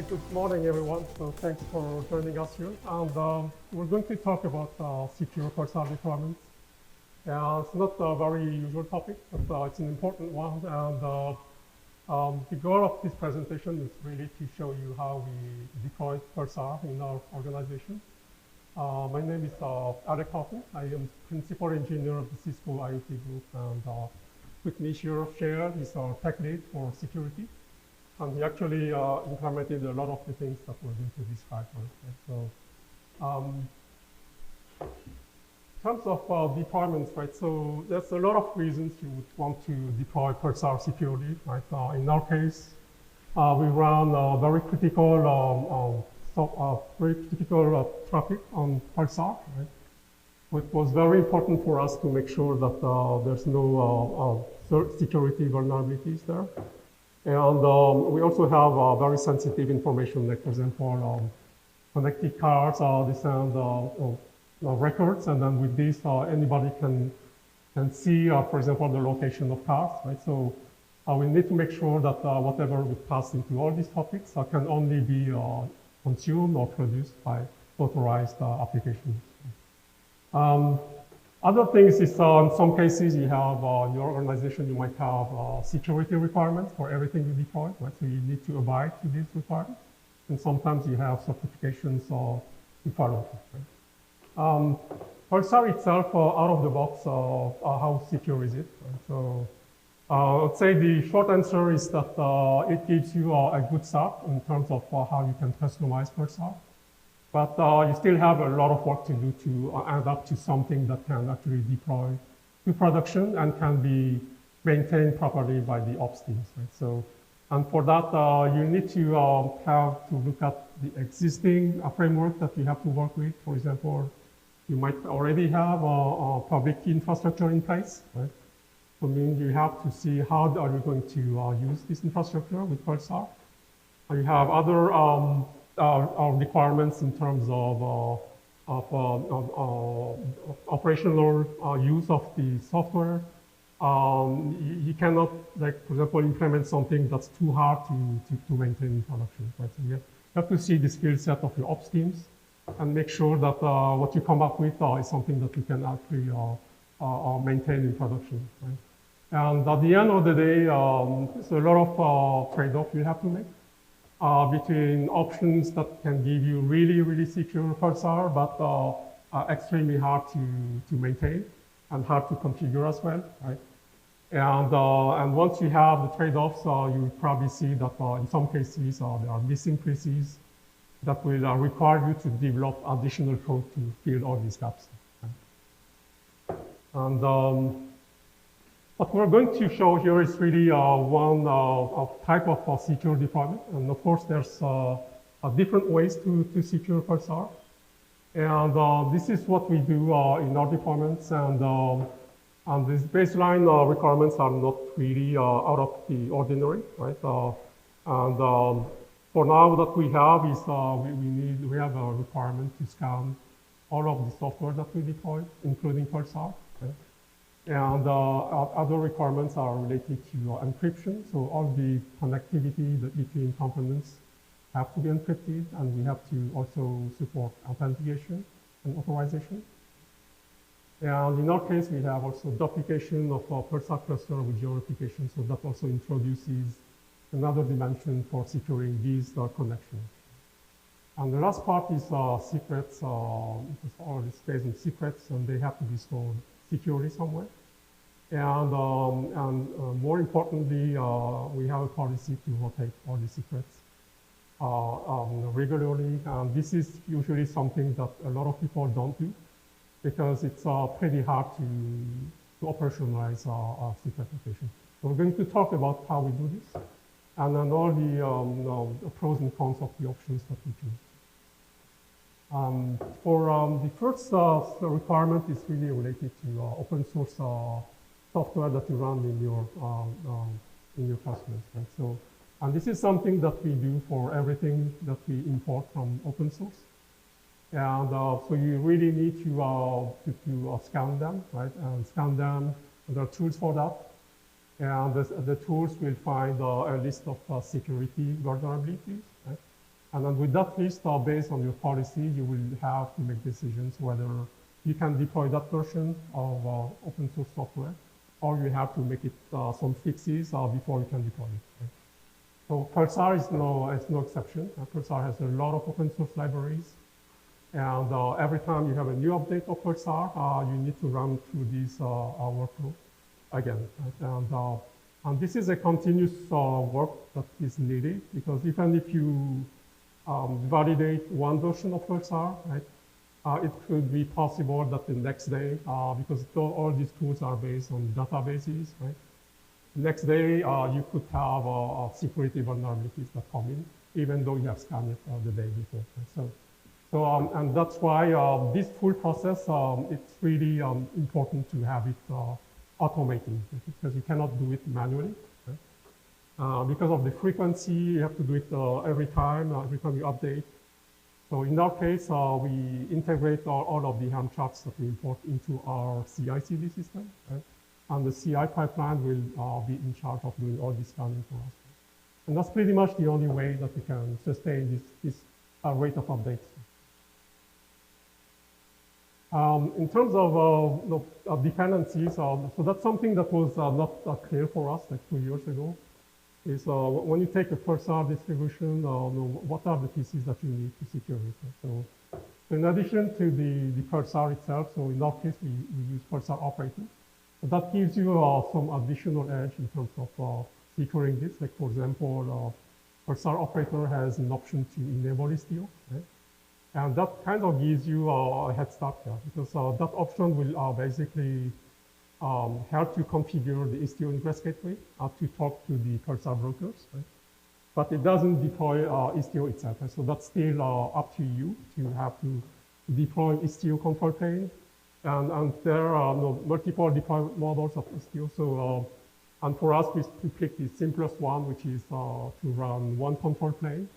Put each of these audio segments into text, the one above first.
Hi, good morning, everyone. So thanks for joining us here. And we're going to talk about secure Pulsar deployments. It's not a very usual topic, but it's an important one. And the goal of this presentation is really to show you how we deploy Pulsar in our organization. My name is Alec Hoffman. I am principal engineer of the Cisco IoT group. And with me here, Share is our tech lead for security. And he actually implemented a lot of the things that we're going to describe. Right? So, in terms of deployments, right? So there's a lot of reasons you would want to deploy Pulsar securely, right? In our case, we run very critical traffic on Pulsar. Right? It was very important for us to make sure that there's no security vulnerabilities there. And we also have very sensitive information, like, for example, connected cars, they send records, and then with this, anybody can see, for example, the location of cars, right? So we need to make sure that whatever we pass into all these topics can only be consumed or produced by authorized applications. Other things is, in some cases, you have your organization, you might have security requirements for everything you deploy, right? So you need to abide to these requirements. And sometimes you have certifications to follow. Right? Pulsar itself, out of the box, how secure is it? Right? So I'd say the short answer is that it gives you a good start in terms of how you can customize Pulsar. But you still have a lot of work to do to add up to something that can actually deploy to production and can be maintained properly by the ops teams. Right? So, and for that, you need to have to look at the existing framework that you have to work with. For example, you might already have a public infrastructure in place. Right? So, meaning you have to see how are you going to use this infrastructure with Pulsar. You have other our requirements in terms of operational use of the software. You cannot, like, for example, implement something that's too hard to maintain in production. Right? So you have to see the skill set of your ops teams and make sure that what you come up with is something that you can actually maintain in production. Right? And at the end of the day, there's a lot of trade-off you have to make. Between options that can give you really, really secure Pulsar, but are extremely hard to maintain and hard to configure as well, right? And once you have the trade-offs, you will probably see that in some cases there are missing pieces that will require you to develop additional code to fill all these gaps. Right? And what we're going to show here is really one type of secure deployment. And of course, there's different ways to secure Pulsar. And this is what we do in our deployments. And these baseline requirements are not really out of the ordinary, right? For now, what we have is we have a requirement to scan all of the software that we deploy, including Pulsar. Right? And other requirements are related to encryption. So all the connectivity between components have to be encrypted, and we have to also support authentication and authorization. And in our case, we have also duplication of our Pulsar cluster with geo-replication. So that also introduces another dimension for securing these connections. And the last part is secrets. All is based on secrets, and they have to be stored securely somewhere. And more importantly, we have a policy to rotate all the secrets regularly. And this is usually something that a lot of people don't do because it's pretty hard to operationalize secret rotation. So we're going to talk about how we do this and then all the pros and cons of the options that we choose. For the first requirement is really related to open source software that you run in your customers. Right? So, and this is something that we do for everything that we import from open source. And so you really need to scan them, right? And scan them. And there are tools for that. And the tools will find a list of security vulnerabilities. Right? And then with that list, based on your policy, you will have to make decisions whether you can deploy that version of open source software, or you have to make it some fixes before you can deploy it. Right? So Pulsar is no exception. Pulsar has a lot of open source libraries. And every time you have a new update of Pulsar, you need to run through this workflow again. Right? And this is a continuous work that is needed, because even if you validate one version of Pulsar, right, it could be possible that the next day, because all these tools are based on databases, right? Next day, you could have security vulnerabilities that come in, even though you have scanned it the day before. Right? And that's why this full process, it's really important to have it automated, because you cannot do it manually. Right? Because of the frequency, you have to do it every time you update. So in our case, we integrate all of the Helm charts that we import into our CI/CD system. Right? And the CI pipeline will be in charge of doing all this scanning for us. And that's pretty much the only way that we can sustain this rate of updates. In terms of dependencies, so that's something that was not clear for us like 2 years ago, is when you take a Pulsar distribution, what are the pieces that you need to secure it? So in addition to the Pulsar itself, so in our case, we use Pulsar operator. So that gives you some additional edge in terms of securing this. Like for example, Pulsar operator has an option to enable Istio, right? And that kind of gives you a head start here, because that option will basically help you configure the Istio ingress gateway to talk to the Pulsar brokers, right? But it doesn't deploy Istio itself. Right? So that's still up to you to have to deploy Istio control plane. And there are multiple deployment models of Istio. So, and for us, we picked the simplest one, which is to run one control plane.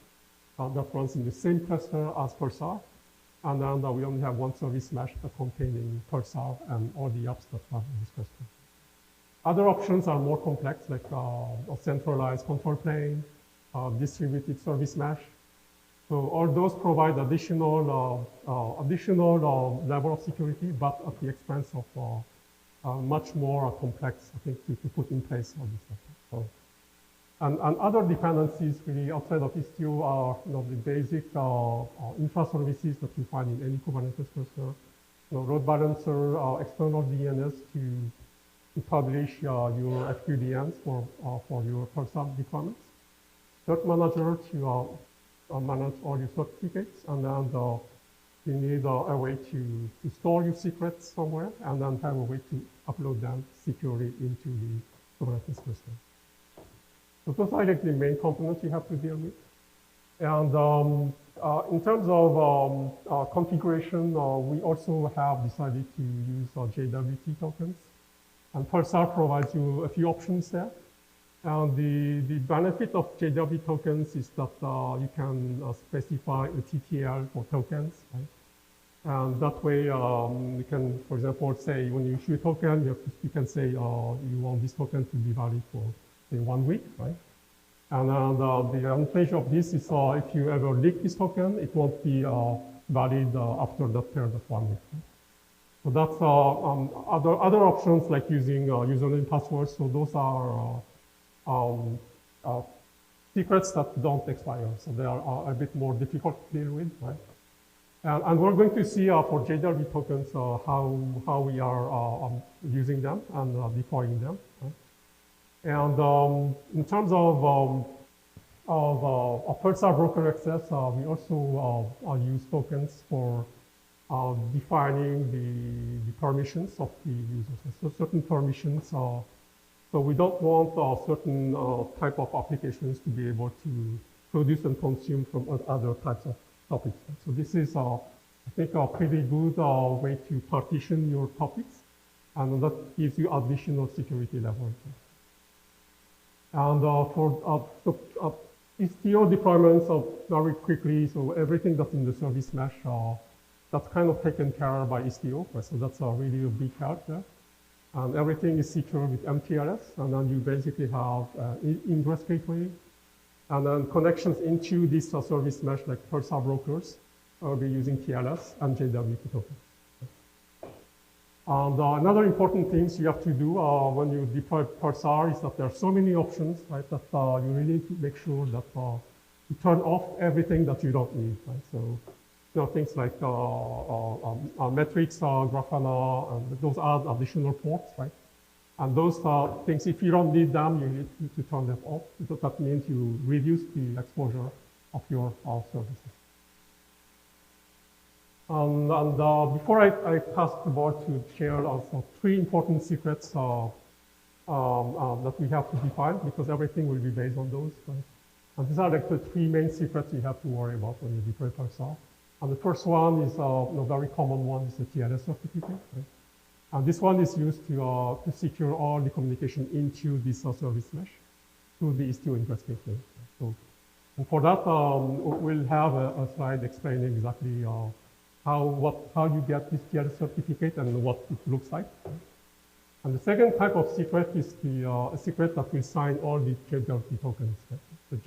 That runs in the same cluster as Pulsar. And then we only have one service mesh containing Pulsar and all the apps that run in this cluster. Other options are more complex, like a centralized control plane, distributed service mesh. So all those provide additional level of security, but at the expense of much more complex, I think, to put in place all this stuff. So, and other dependencies really outside of Istio are the basic infra services that you find in any Kubernetes cluster. Load balancer, external DNS to publish your FQDNs for your Pulsar deployments. Cert manager to manage all your certificates, and then you need a way to store your secrets somewhere, and then have a way to upload them securely into the Kubernetes cluster. So those are like the main components you have to deal with. And in terms of configuration, we also have decided to use JWT tokens. And Pulsar provides you a few options there. And the benefit of JWT tokens is that you can specify a TTL for tokens, right? And that way you can, for example, say when you issue a token, you can say you want this token to be valid for, say, 1 week, right? And the advantage of this is if you ever leak this token, it won't be valid after that period of 1 week. Right? So that's other options like using username passwords. So those are secrets that don't expire. So they are a bit more difficult to deal with, right? And we're going to see for JWT tokens how we are using them and deploying them. Right? And in terms of Pulsar broker access, we also use tokens for defining the permissions of the users. So certain permissions, so we don't want certain type of applications to be able to produce and consume from other types of topics. So this is, I think, a pretty good way to partition your topics, and that gives you additional security level. And for Istio deployments, very quickly, so everything that's in the service mesh, that's kind of taken care of by Istio. Right? So that's really a big help there. And everything is secured with MTLS, and then you basically have ingress gateway, And then connections into this service mesh, like Pulsar brokers, will be using TLS and JWT tokens. And another important thing you have to do when you deploy Pulsar is that there are so many options, right, that you really need to make sure that you turn off everything that you don't need, right? So, you know, things like metrics, Grafana, and those add additional ports, right? And those things, if you don't need them, you need to turn them off, because that means you reduce the exposure of your services. And before I pass the board to share also 3 important secrets that we have to define, because everything will be based on those, right? And these are like the 3 main secrets you have to worry about when you deploy Pulsar. And the first one is a very common one, is the TLS certificate, right? And this one is used to secure all the communication into this service mesh through the Istio ingress gateway. So, and for that, we'll have a slide explaining exactly how you get this TLS certificate and what it looks like. And the second type of secret is a secret that will sign all the JWT tokens, right? The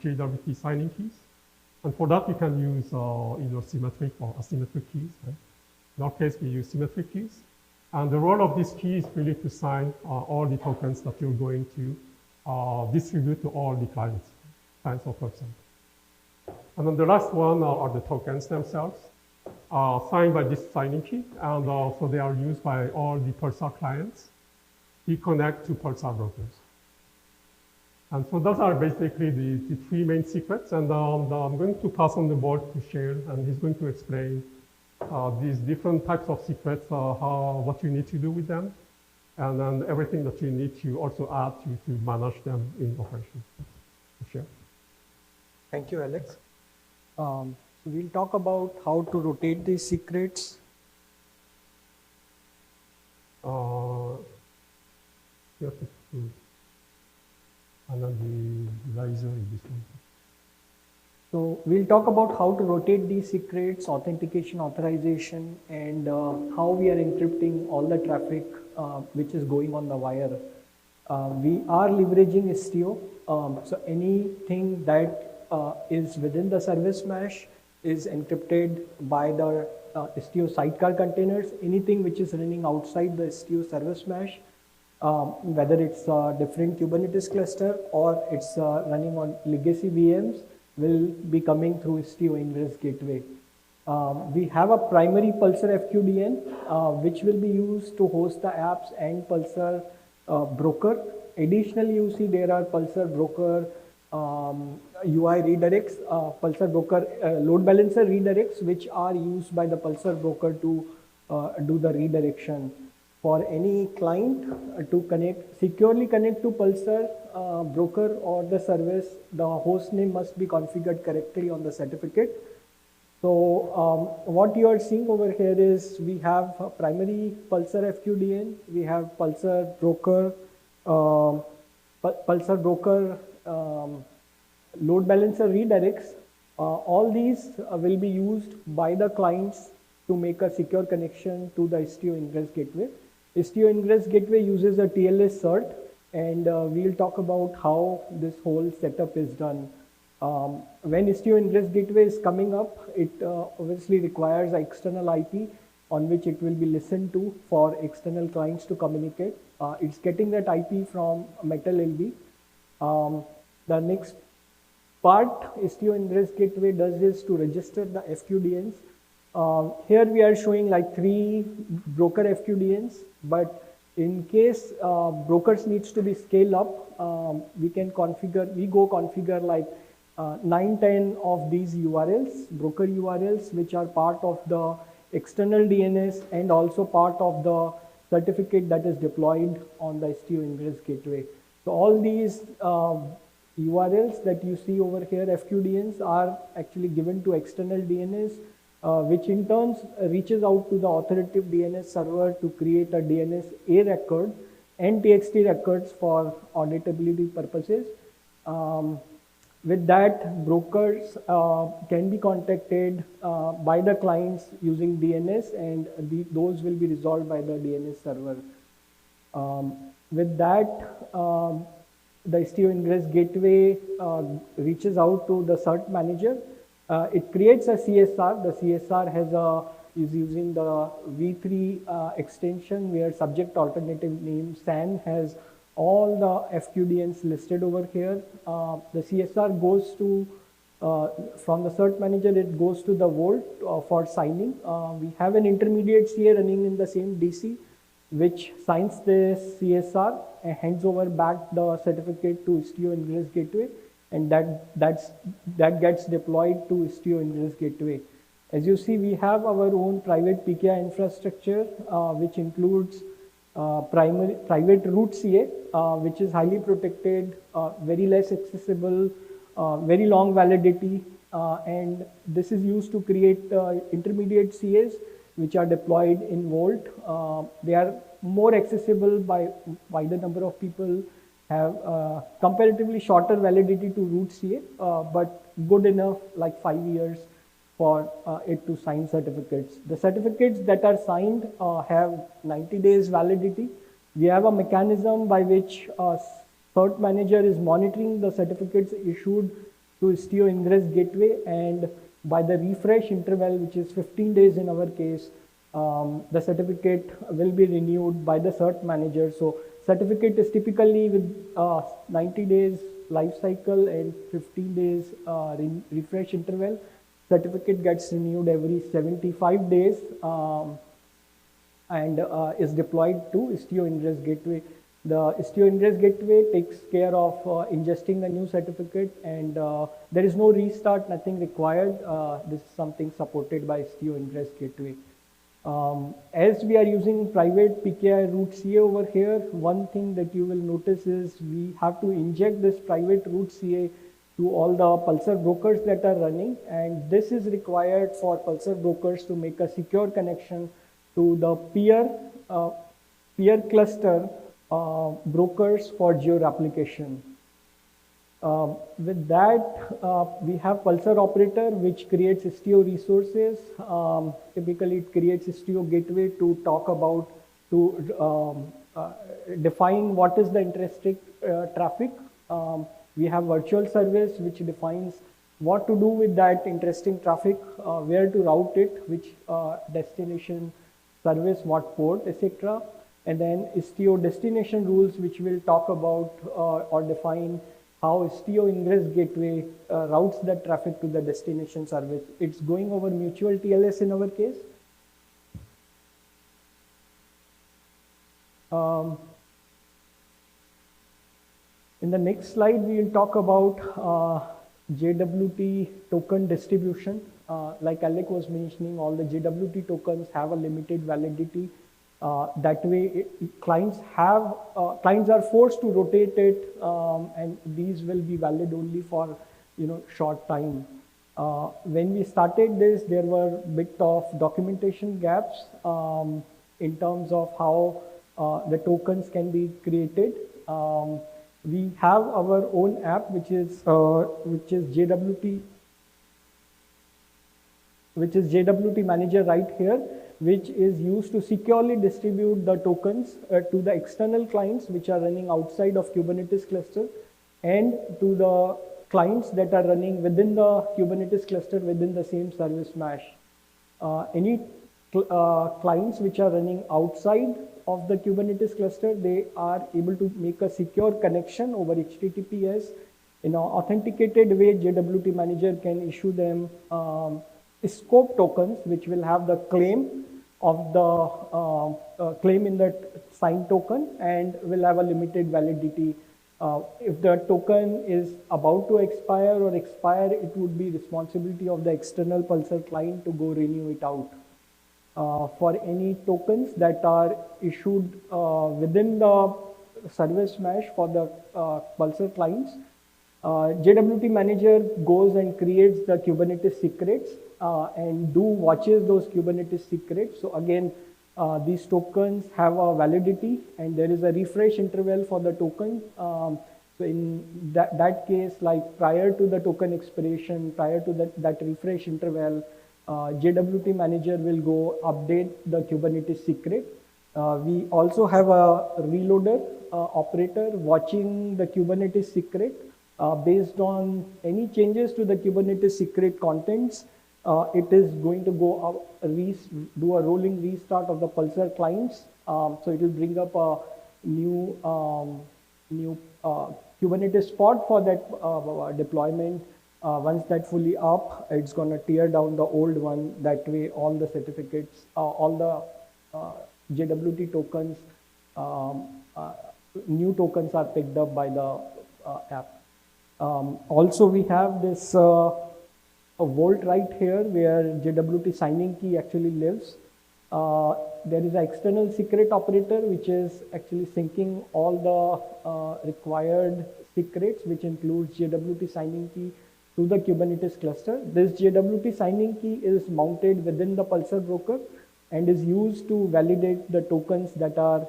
JWT signing keys. And for that, you can use either symmetric or asymmetric keys, right? In our case, we use symmetric keys. And the role of this key is really to sign all the tokens that you're going to distribute to all the clients of Pulsar. And then the last one are the tokens themselves, signed by this signing key. And so they are used by all the Pulsar clients to connect to Pulsar brokers. And so those are basically the 3 main secrets. And I'm going to pass on the board to Shale, and he's going to explain these different types of secrets, what you need to do with them, and then everything that you need to also add to manage them in operation. Shale. Thank you, Alex. So we'll talk about how to rotate these secrets. And then the laser is this one. So we'll talk about how to rotate these secrets, authentication, authorization, and how we are encrypting all the traffic which is going on the wire. We are leveraging Istio. So anything that is within the service mesh is encrypted by the Istio sidecar containers. Anything which is running outside the Istio service mesh, whether it's a different Kubernetes cluster or it's running on legacy VMs, will be coming through Istio ingress gateway. We have a primary Pulsar FQDN, which will be used to host the apps and Pulsar broker. Additionally, you see there are Pulsar broker UI redirects, Pulsar broker load balancer redirects, which are used by the Pulsar broker to do the redirection. For any client to securely connect to Pulsar broker or the service, the host name must be configured correctly on the certificate. So what you are seeing over here is we have a primary Pulsar FQDN, we have Pulsar broker, load balancer redirects. All these will be used by the clients to make a secure connection to the Istio ingress gateway. Istio ingress gateway uses a TLS cert, and we'll talk about how this whole setup is done. When Istio ingress gateway is coming up, it obviously requires an external IP on which it will be listened to for external clients to communicate. It's getting that IP from Metal LB. The next part Istio ingress gateway does is to register the FQDNs. Here we are showing like 3 broker FQDNs, but in case brokers needs to be scaled up, we go configure like 9-10 of these URLs, broker URLs, which are part of the external DNS and also part of the certificate that is deployed on the Istio ingress gateway. So all these URLs that you see over here, FQDNs, are actually given to external DNS, which in turn reaches out to the authoritative DNS server to create a DNS A record and TXT records for auditability purposes. With that, brokers can be contacted by the clients using DNS, and those will be resolved by the DNS server. With that, the Istio Ingress Gateway reaches out to the cert manager. It creates a CSR. The CSR is using the V3 extension, where subject alternative name SAN has all the FQDNs listed over here. The CSR goes to from the cert manager, it goes to the vault for signing. We have an intermediate CA running in the same DC, which signs this CSR and hands over back the certificate to Istio Ingress Gateway, and that gets deployed to Istio Ingress Gateway. As you see, we have our own private PKI infrastructure, which includes private root CA, which is highly protected, very less accessible, very long validity, and this is used to create intermediate CAs which are deployed in Vault. They are more accessible by wider number of people, have comparatively shorter validity to root CA, but good enough, like 5 years for it to sign certificates. The certificates that are signed have 90 days validity. We have a mechanism by which cert manager is monitoring the certificates issued to Istio Ingress Gateway, and by the refresh interval, which is 15 days in our case, the certificate will be renewed by the cert manager. So certificate is typically with 90 days life cycle and 15 days refresh interval. Certificate gets renewed every 75 days and is deployed to Istio Ingress Gateway. The Istio Ingress Gateway takes care of ingesting the new certificate, and there is no restart, nothing required. This is something supported by Istio Ingress Gateway. As we are using private PKI root CA over here, one thing that you will notice is we have to inject this private root CA to all the Pulsar brokers that are running, and this is required for Pulsar brokers to make a secure connection to the peer cluster brokers for geo-replication. With that, we have Pulsar operator, which creates Istio resources. Typically, it creates Istio gateway to talk about, to define what is the interesting traffic. We have virtual service, which defines what to do with that interesting traffic, where to route it, which destination service, what port, etc. And then Istio destination rules, which will talk about or define how Istio Ingress Gateway routes that traffic to the destination service. It's going over mutual TLS in our case. In the next slide, we will talk about JWT token distribution. Like Alec was mentioning, all the JWT tokens have a limited validity. That way, clients are forced to rotate it, and these will be valid only for short time. When we started this, there were a bit of documentation gaps in terms of how the tokens can be created. We have our own app, which is JWT Manager right here, which is used to securely distribute the tokens to the external clients which are running outside of Kubernetes cluster, and to the clients that are running within the Kubernetes cluster within the same service mesh. Any clients which are running outside of the Kubernetes cluster, they are able to make a secure connection over HTTPS. In an authenticated way, JWT Manager can issue them scope tokens, which will have the claim of the claim in the signed token and will have a limited validity. If the token is about to expire or expire, it would be responsibility of the external Pulsar client to go renew it out. For any tokens that are issued within the service mesh for the Pulsar clients, JWT Manager goes and creates the Kubernetes secrets and watches those Kubernetes secrets. So again, these tokens have a validity, and there is a refresh interval for the token. So in that case, like prior to the token expiration, prior to that refresh interval, JWT Manager will go update the Kubernetes secret. We also have a reloader operator watching the Kubernetes secret. Based on any changes to the Kubernetes secret contents, it is going to go do a rolling restart of the Pulsar clients. So it will bring up a new Kubernetes pod for that deployment. Once that fully up, it's going to tear down the old one. That way, all the certificates, all the JWT tokens, new tokens are picked up by the app. Also, we have this a vault right here where JWT signing key actually lives. There is an external secret operator which is actually syncing all the required secrets, which includes JWT signing key to the Kubernetes cluster. This JWT signing key is mounted within the Pulsar broker and is used to validate the tokens that are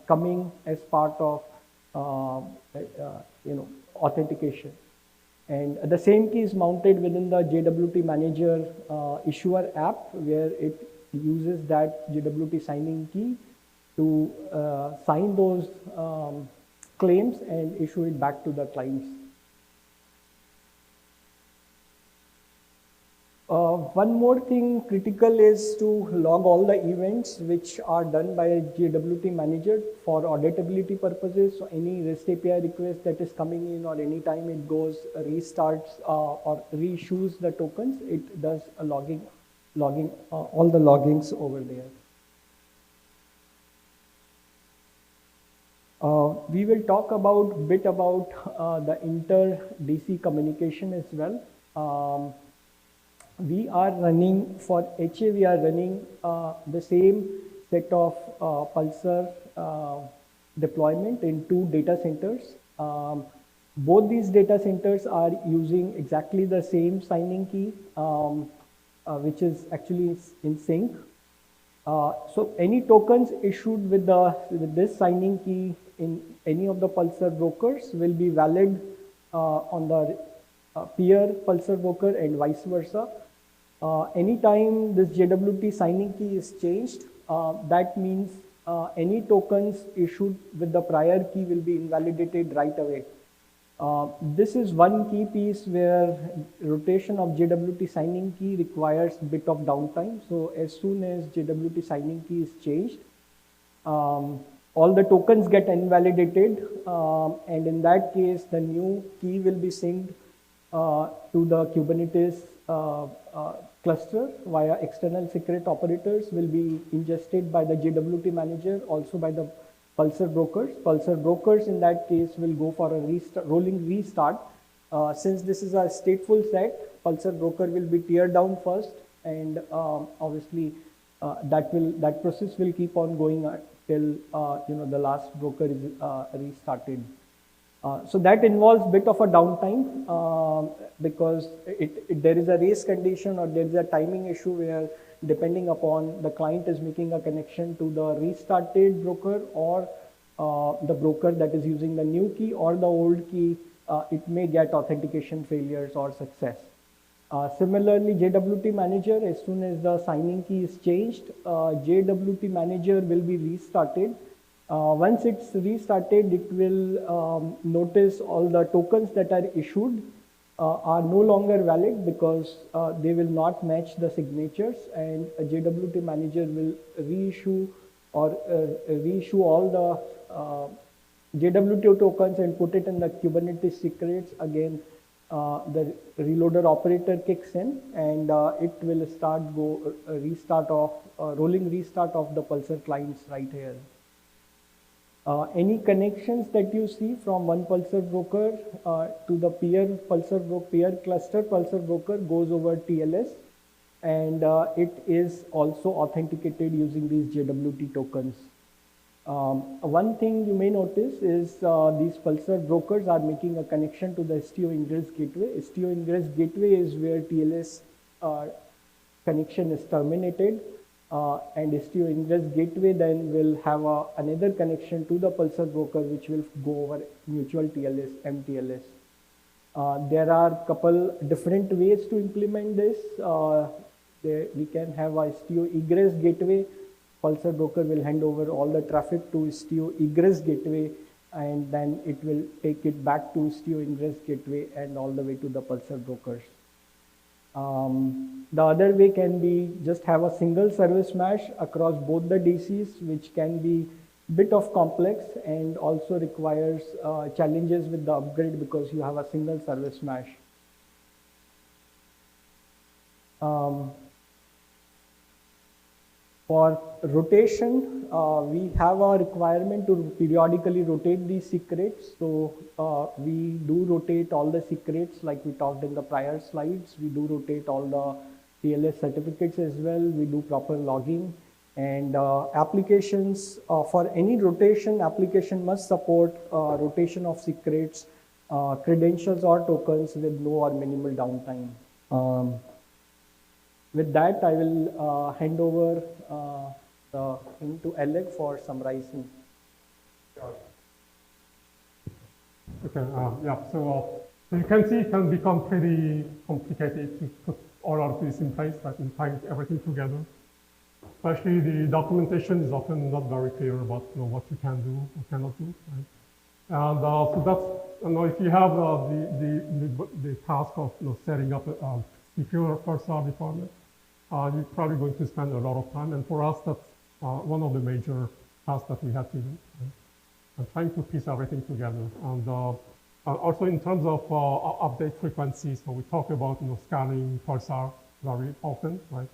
coming as part of authentication. And the same key is mounted within the JWT Manager issuer app, where it uses that JWT signing key to sign those claims and issue it back to the clients. One more thing critical is to log all the events which are done by a JWT manager for auditability purposes. So any REST API request that is coming in, or any time it goes restarts or reissues the tokens, it does a logging all the loggings over there. We will talk about the inter-DC communication as well. We are running for HA, we are running the same set of Pulsar deployment in 2 data centers. Both these data centers are using exactly the same signing key, which is actually in sync. So any tokens issued with this signing key in any of the Pulsar brokers will be valid on the peer Pulsar broker and vice versa. Anytime this JWT signing key is changed, that means any tokens issued with the prior key will be invalidated right away. This is one key piece where rotation of JWT signing key requires a bit of downtime. So as soon as JWT signing key is changed, all the tokens get invalidated, and in that case, the new key will be synced to the Kubernetes cluster via external secret operators, will be ingested by the JWT manager, also by the Pulsar brokers. Pulsar brokers in that case will go for a rolling restart. Since this is a stateful set, Pulsar broker will be teared down first, and obviously that process will keep on going till the last broker is restarted. So that involves a bit of a downtime because there is a race condition, or there is a timing issue where, depending upon the client is making a connection to the restarted broker or the broker that is using the new key or the old key, it may get authentication failures or success. Similarly, JWT manager, as soon as the signing key is changed, JWT manager will be restarted. Once it's restarted, it will notice all the tokens that are issued are no longer valid because they will not match the signatures, and a JWT manager will reissue all the JWT tokens and put it in the Kubernetes secrets. Again, the reloader operator kicks in, and it will rolling restart of the Pulsar clients right here. Any connections that you see from one Pulsar broker to the peer cluster Pulsar broker goes over TLS, and it is also authenticated using these JWT tokens. One thing you may notice is these Pulsar brokers are making a connection to the Istio ingress gateway. Istio ingress gateway is where TLS connection is terminated. And Istio ingress gateway then will have another connection to the Pulsar broker, which will go over mutual TLS, MTLS. There are a couple different ways to implement this. We can have a Istio egress gateway, Pulsar broker will hand over all the traffic to Istio egress gateway, and then it will take it back to Istio ingress gateway and all the way to the Pulsar brokers. The other way can be just have a single service mesh across both the DCs, which can be bit of complex and also requires challenges with the upgrade because you have a single service mesh. For rotation, we have a requirement to periodically rotate these secrets. So we do rotate all the secrets like we talked in the prior slides. We do rotate all the TLS certificates as well. We do proper logging. And applications, for any rotation, application must support rotation of secrets, credentials or tokens with no or minimal downtime. With that, I will hand over the thing to Alec for summarizing. Okay, yeah, so you can see it can become pretty complicated to put all of this in place, right, and tying everything together. Especially the documentation is often not very clear about what you can do or cannot do, right? And so that's, if you have the task of setting up a secure Pulsar deployment, you're probably going to spend a lot of time. And for us, that's one of the major tasks that we had to do, right? And trying to piece everything together. And also in terms of update frequency, so we talk about scanning Pulsar very often, right?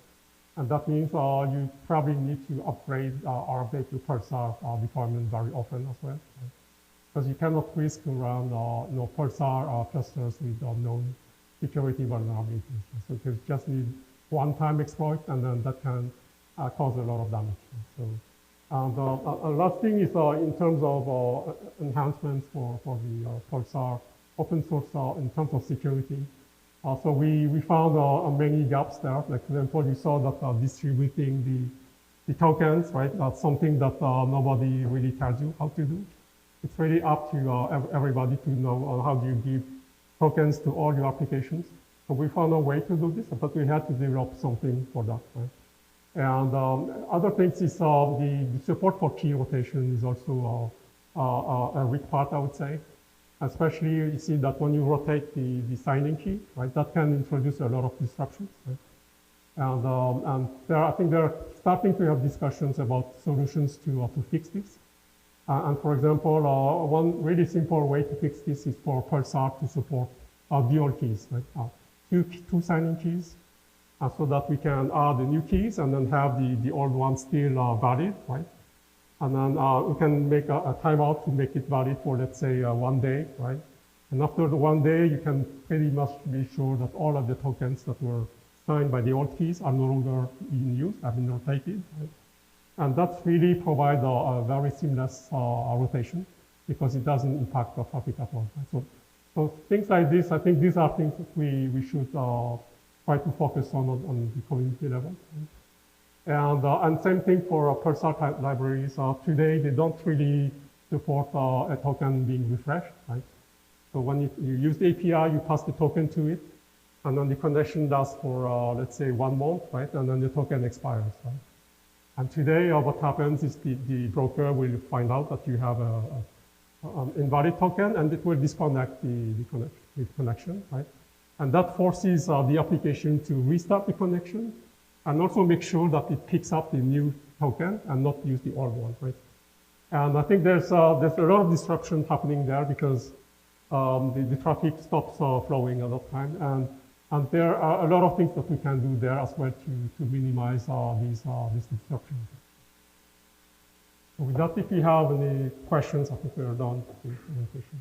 And that means you probably need to upgrade or update your Pulsar deployment very often as well, right? Because you cannot risk around Pulsar clusters with known security vulnerabilities. So you just need one-time exploit, and then that can cause a lot of damage. So, and a last thing is in terms of enhancements for the Pulsar open source in terms of security. So we found many gaps there. Like, for example, you saw that distributing the tokens, right? That's something that nobody really tells you how to do. It's really up to everybody to know how do you give tokens to all your applications. So we found a way to do this, but we had to develop something for that, right? And other things is the support for key rotation is also a weak part, I would say. Especially you see that when you rotate the signing key, right, that can introduce a lot of disruptions, right? And I think they're starting to have discussions about solutions to fix this. And for example, one really simple way to fix this is for Pulsar to support dual keys, right? Two signing keys, so that we can add the new keys and then have the old ones still valid, right? And then we can make a timeout to make it valid for, let's say, 1 day, right? And after the 1 day, you can pretty much be sure that all of the tokens that were signed by the old keys are no longer in use, have been rotated, right? And that really provides a very seamless rotation because it doesn't impact the traffic at all, right? So things like this, I think these are things that we should try to focus on the community level. Right? And same thing for Pulsar type libraries. Today, they don't really support a token being refreshed, right? So when you use the API, you pass the token to it, and then the connection lasts for, let's say, 1 month, right? And then the token expires, right? And today, what happens is the broker will find out that you have an invalid token, and it will disconnect the connection, right? And that forces the application to restart the connection and also make sure that it picks up the new token and not use the old one, right? And I think there's a lot of disruption happening there because the traffic stops flowing a lot of time. And there are a lot of things that we can do there as well to minimize these disruptions. So with that, if you have any questions, I think we are done with the presentation.